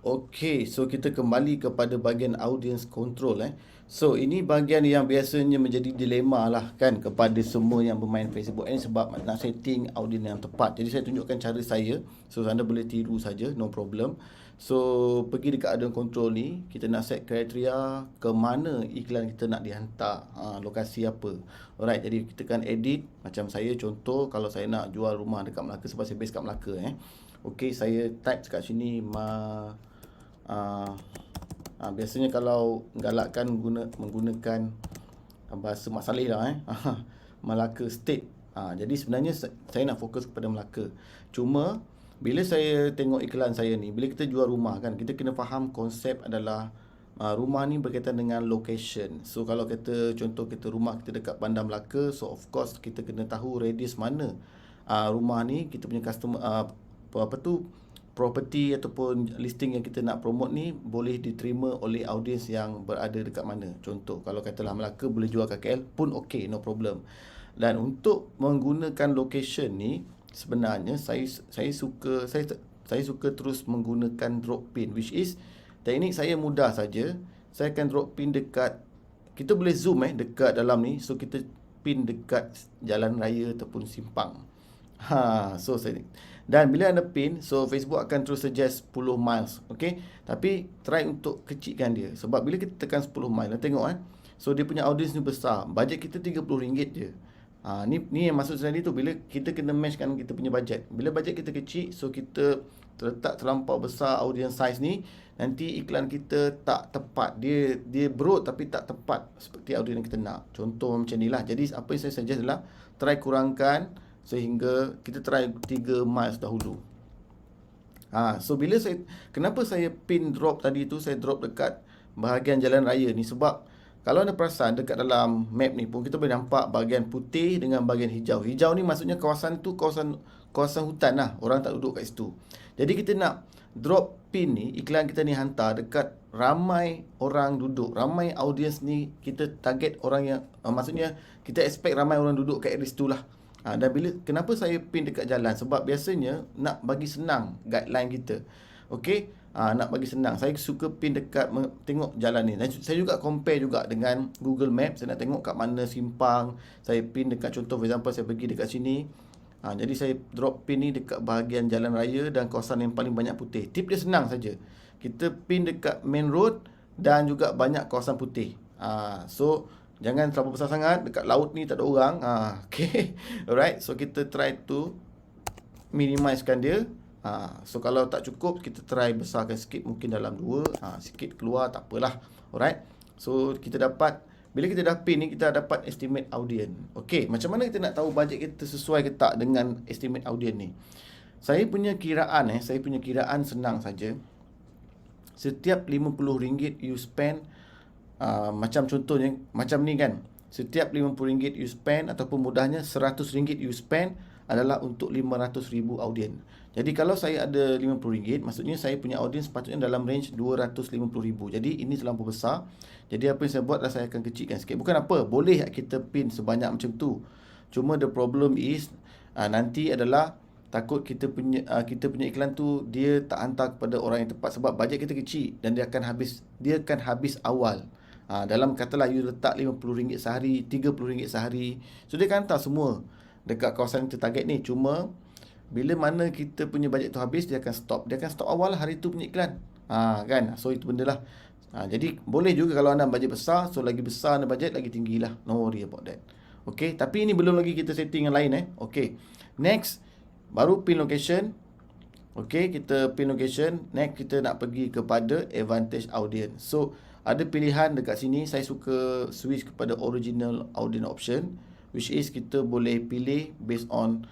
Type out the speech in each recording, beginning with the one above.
Okey, so kita kembali kepada bahagian audience control So ini bahagian yang biasanya menjadi dilema lah kan kepada semua yang bermain Facebook ni, sebab nak setting audience yang tepat. Jadi saya tunjukkan cara saya, so anda boleh tiru saja, no problem. So pergi dekat audience control ni, kita nak set kriteria ke mana iklan kita nak dihantar, lokasi apa. Alright, jadi kita kan edit. Macam saya contoh, kalau saya nak jual rumah dekat Melaka sebab saya base kat Melaka Okey, saya type kat sini biasanya kalau galakkan menggunakan bahasa Mak Saleh lah Melaka State. Jadi sebenarnya saya nak fokus kepada Melaka. Cuma bila saya tengok iklan saya ni, bila kita jual rumah kan, kita kena faham konsep adalah rumah ni berkaitan dengan location. So kalau kita contoh kita rumah kita dekat Bandar Melaka, so of course kita kena tahu radius mana rumah ni kita punya customer property ataupun listing yang kita nak promote ni boleh diterima oleh audiens yang berada dekat mana. Contoh kalau katalah Melaka boleh jual kat KL pun okey, no problem. Dan untuk menggunakan location ni sebenarnya saya suka terus menggunakan drop pin, which is teknik saya mudah saja. Saya akan drop pin dekat, kita boleh zoom dekat dalam ni, so kita pin dekat jalan raya ataupun simpang. So saya, dan bila anda pin, so Facebook akan terus suggest 10 miles, okey. Tapi try untuk kecilkan dia, sebab bila kita tekan 10 miles, anda tengok so dia punya audience ni besar. Bajet kita RM30 je. Ni yang maksud saya tu, bila kita kena matchkan kita punya bajet. Bila bajet kita kecil, so kita terletak terlampau besar audience size ni, nanti iklan kita tak tepat. Dia broad tapi tak tepat seperti audience yang kita nak. Contoh macam ni lah. Jadi apa yang saya suggest adalah try kurangkan sehingga kita try 3 miles dahulu. So bila kenapa saya pin drop tadi tu, saya drop dekat bahagian jalan raya ni, sebab kalau anda perasan dekat dalam map ni pun kita boleh nampak bahagian putih dengan bahagian hijau. Hijau ni maksudnya kawasan tu kawasan hutan lah, orang tak duduk kat situ. Jadi kita nak drop pin ni, iklan kita ni hantar dekat ramai orang duduk, ramai audience ni, kita target orang yang maksudnya kita expect ramai orang duduk kat area situ lah. Dan kenapa saya pin dekat jalan? Sebab biasanya nak bagi senang guideline kita. Okey, nak bagi senang. Saya suka pin dekat tengok jalan ni. Saya juga compare juga dengan Google Maps. Saya nak tengok kat mana simpang. Saya pin dekat, contoh for example saya pergi dekat sini. Jadi saya drop pin ni dekat bahagian jalan raya dan kawasan yang paling banyak putih. Tip dia senang saja. Kita pin dekat main road dan juga banyak kawasan putih. So jangan terlalu besar sangat, dekat laut ni tak ada orang. Okay. Alright, so kita try to minimizekan dia. So kalau tak cukup, kita try besarkan sikit, mungkin dalam 2. Sikit keluar, tak apalah. Alright, so kita dapat, bila kita dah pin ni, kita dapat estimate audience. Okay, macam mana kita nak tahu bajet kita sesuai ke tak dengan estimate audience ni? Saya punya kiraan senang saja. Setiap RM50 you spend, macam contohnya macam ni kan, setiap RM50 you spend, ataupun mudahnya RM100 you spend adalah untuk 500,000 audien. Jadi kalau saya ada RM50, maksudnya saya punya audien sepatutnya dalam range 250,000. Jadi ini terlampau besar. Jadi apa yang saya buat adalah saya akan kecilkan sikit. Bukan apa, boleh kita pin sebanyak macam tu. Cuma the problem is nanti adalah takut kita punya iklan tu dia tak hantar kepada orang yang tepat, sebab bajet kita kecil dan dia akan habis awal. Dalam katalah you letak RM50 sehari, RM30 sehari, so dia akan hantar semua dekat kawasan kita target ni. Cuma bila mana kita punya bajet tu habis, dia akan stop awal hari tu punya iklan. Kan, so itu benda lah. Jadi boleh juga kalau anda bajet besar, so lagi besar anda bajet, lagi tinggi lah, no worry about that. Okay, tapi ini belum lagi kita setting yang lain Okay, next baru pin location. Okay, kita pin location. Next kita nak pergi kepada advantage audience. So ada pilihan dekat sini. Saya suka switch kepada original audience option, which is kita boleh pilih based on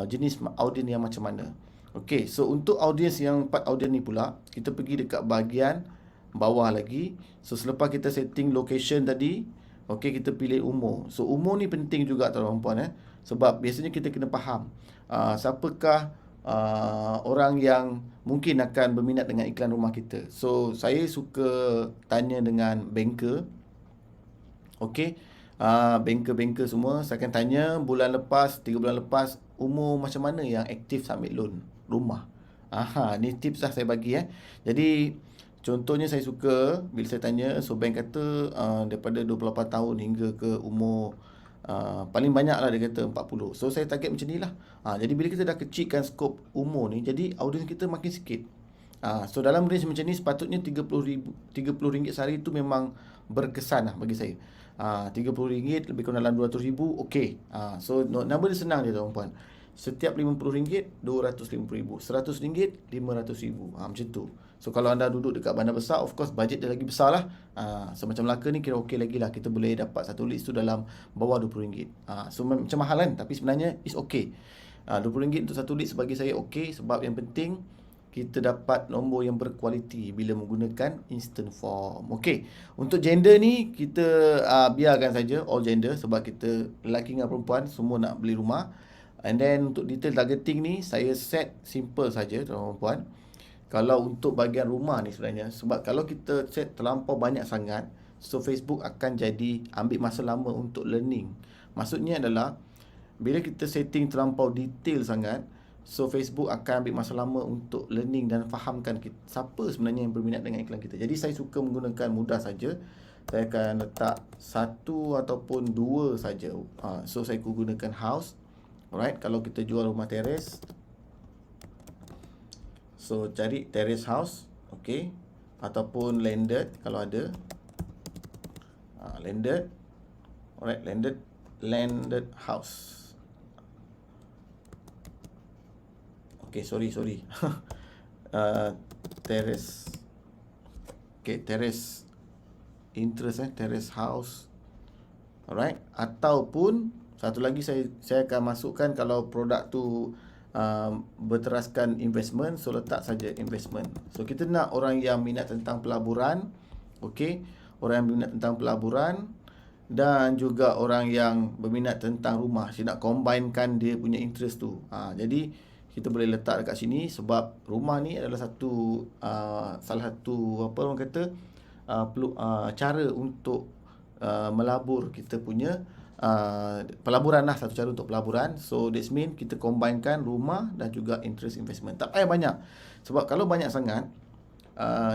jenis audience yang macam mana. Okay, so untuk audience yang 4 audience ni pula, kita pergi dekat bahagian bawah lagi. So selepas kita setting location tadi, okay, kita pilih umur. So umur ni penting juga tuan-tuan sebab biasanya kita kena faham siapakah orang yang mungkin akan berminat dengan iklan rumah kita. So saya suka tanya dengan banker. Okey, banker-banker semua saya akan tanya bulan lepas, 3 bulan lepas, umur macam mana yang aktif submit loan rumah. Ni tips lah saya bagi Jadi contohnya saya suka bila saya tanya, so bank kata daripada 28 tahun hingga ke umur paling banyak lah dia kata 40. So saya target macam ni lah. Jadi bila kita dah kecilkan skop umur ni, jadi audiens kita makin sikit. So dalam range macam ni sepatutnya RM30 sehari tu memang berkesan lah bagi saya. RM30 lebih kurang dalam RM200,000, okey. So number dia senang je tuan-puan. Setiap RM50, RM250,000. RM100, RM500,000. Macam tu. So kalau anda duduk dekat bandar besar, of course budget dia lagi besar lah. So macam Melaka ni kira okey lagi lah. Kita boleh dapat satu leads tu dalam bawah RM20. So macam mahal kan, tapi sebenarnya is okey. RM20 untuk satu leads bagi saya okey, sebab yang penting kita dapat nombor yang berkualiti bila menggunakan instant form. Okey. Untuk gender ni kita biarkan saja all gender, sebab kita lelaki dengan perempuan semua nak beli rumah. And then untuk detail targeting ni saya set simple saja tuan-tuan. Kalau untuk bahagian rumah ni sebenarnya, sebab kalau kita set terlampau banyak sangat, so Facebook akan jadi ambil masa lama untuk learning. Maksudnya adalah bila kita setting terlampau detail sangat, so Facebook akan ambil masa lama untuk learning dan fahamkan kita, siapa sebenarnya yang berminat dengan iklan kita. Jadi saya suka menggunakan mudah saja. Saya akan letak satu ataupun dua saja. So saya gunakan house. Alright, kalau kita jual rumah teres, so cari terrace house, okey, ataupun landed kalau ada. Landed. Alright, landed house. Okey, sorry. Terrace. Okey, terrace interest terrace house. Alright, ataupun satu lagi saya akan masukkan kalau produk tu berteraskan investment, so letak saja investment. So kita nak orang yang minat tentang pelaburan, okey, orang yang berminat tentang pelaburan dan juga orang yang berminat tentang rumah. Saya nak combinekan dia punya interest tu. Jadi kita boleh letak dekat sini, sebab rumah ni adalah salah satu apa orang kata cara untuk melabur kita punya pelaburan lah, satu cara untuk pelaburan. So that's mean kita combinekan rumah dan juga interest investment. Tak payah banyak, sebab kalau banyak sangat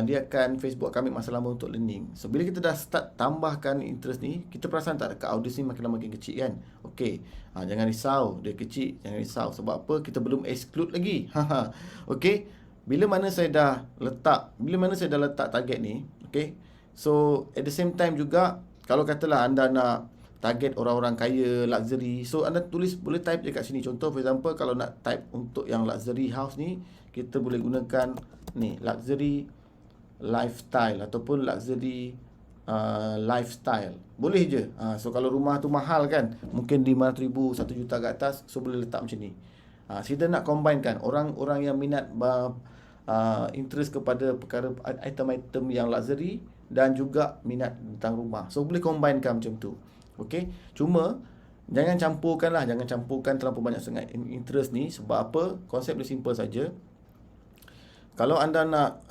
dia akan Facebook akan ambil masa lama untuk learning. So bila kita dah start tambahkan interest ni, kita perasan tak dekat audience ni makin lama makin kecil kan. Okey, jangan risau dia kecil, jangan risau. Sebab apa? Kita belum exclude lagi. Okey, bila mana saya dah letak target ni, okey. So at the same time juga, kalau katalah anda nak target orang-orang kaya, luxury, so anda boleh type je kat sini. Contoh for example, kalau nak type untuk yang luxury house ni, kita boleh gunakan ni, luxury lifestyle ataupun luxury lifestyle. Boleh je. So kalau rumah tu mahal kan, mungkin 500,000, 1 juta ke atas, so boleh letak macam ni. Kita nak combine kan orang-orang yang minat interest kepada perkara item-item yang luxury dan juga minat tentang rumah. So boleh combinekan macam tu. Okey, cuma jangan campurkan terlalu banyak sangat interest ni. Sebab apa? Konsep dia simple saja. Kalau anda nak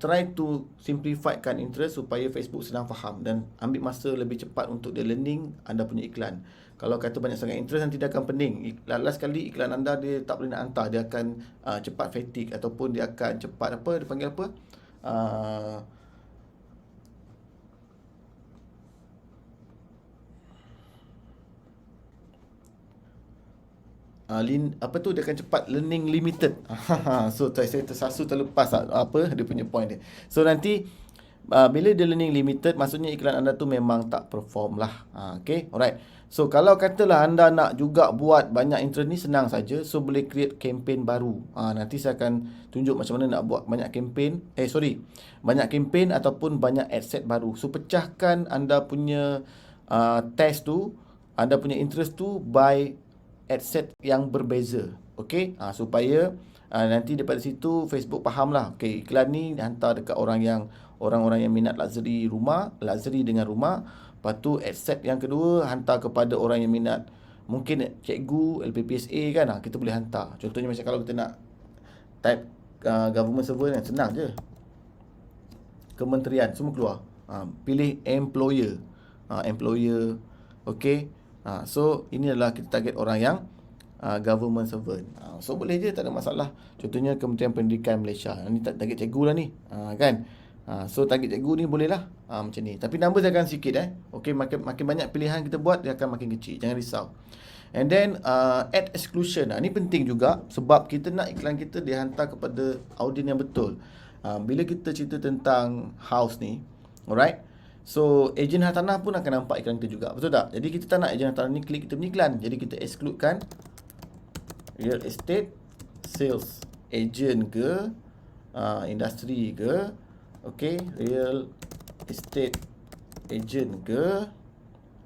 try to simplifykan interest supaya Facebook senang faham dan ambil masa lebih cepat untuk dia learning anda punya iklan. Kalau kata banyak sangat interest, nanti dia akan pening. Last kali iklan anda dia tak boleh nak hantar, dia akan cepat fatigue, ataupun dia akan cepat dia panggil apa? Dia akan cepat learning limited. So saya tersasu terlepas apa dia punya point dia. So nanti bila dia learning limited, maksudnya iklan anda tu memang tak perform lah. Okay, alright. So kalau katalah anda nak juga buat banyak interest ni, senang saja. So boleh create campaign baru. Nanti saya akan tunjuk macam mana nak buat banyak campaign. Banyak campaign ataupun banyak ad set baru. So pecahkan anda punya test tu, anda punya interest tu by ad set yang berbeza. Okey, supaya nanti daripada situ Facebook fahamlah. Okey, iklan ni hantar dekat orang-orang yang minat luxury dengan rumah. Lepas tu ad set yang kedua hantar kepada orang yang minat mungkin cikgu, LPPSA kan. Kita boleh hantar. Contohnya macam kalau kita nak type government server kan, senang je. Kementerian semua keluar. Pilih employer. Okey. So ini adalah kita target orang yang government servant. So boleh je, tak ada masalah. Contohnya Kementerian Pendidikan Malaysia. Ni target cikgu lah ni. Kan? So target cikgu ni boleh lah. Macam ni. Tapi numbers akan sikit Okay, makin banyak pilihan kita buat, dia akan makin kecil. Jangan risau. And then add exclusion. Ni penting juga sebab kita nak iklan kita dihantar kepada audien yang betul. Bila kita cerita tentang house ni, alright, so ejen hartanah pun akan nampak iklan kita juga. Betul tak? Jadi kita tak nak ejen hartanah ni klik kita punya iklan. Jadi kita excludekan real estate sales agent ke, industri ke, okay, real estate agent ke,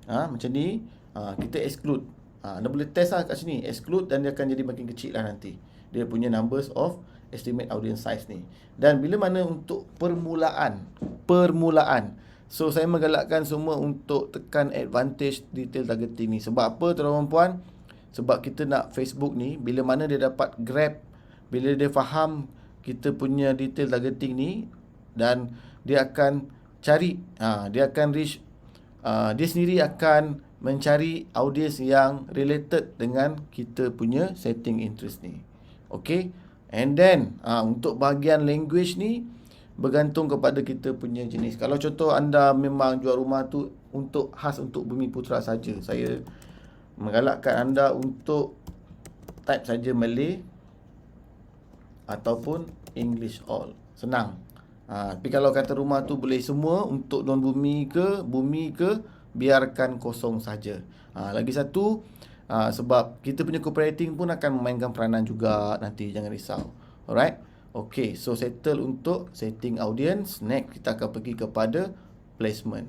macam ni, kita exclude. Anda boleh test lah kat sini, exclude, dan dia akan jadi makin kecil lah nanti dia punya numbers of estimate audience size ni. Dan bila mana untuk permulaan, so saya menggalakkan semua untuk tekan advantage detail targeting ni. Sebab apa tuan-tuan puan? Sebab kita nak Facebook ni, bila mana dia dapat grab, bila dia faham kita punya detail targeting ni, dan dia akan cari, dia akan reach, dia sendiri akan mencari audience yang related dengan kita punya setting interest ni. Okay. And then untuk bahagian language ni bergantung kepada kita punya jenis. Kalau contoh anda memang jual rumah tu untuk khas untuk Bumiputera saja, saya menggalakkan anda untuk type saja Malay ataupun English all. Senang. Tapi kalau kata rumah tu boleh semua, untuk non-bumi ke, bumi ke, biarkan kosong saja. Lagi satu, sebab kita punya copywriting pun akan memainkan peranan juga nanti, jangan risau. Alright. Okay, so settle untuk setting audience. Next kita akan pergi kepada placement.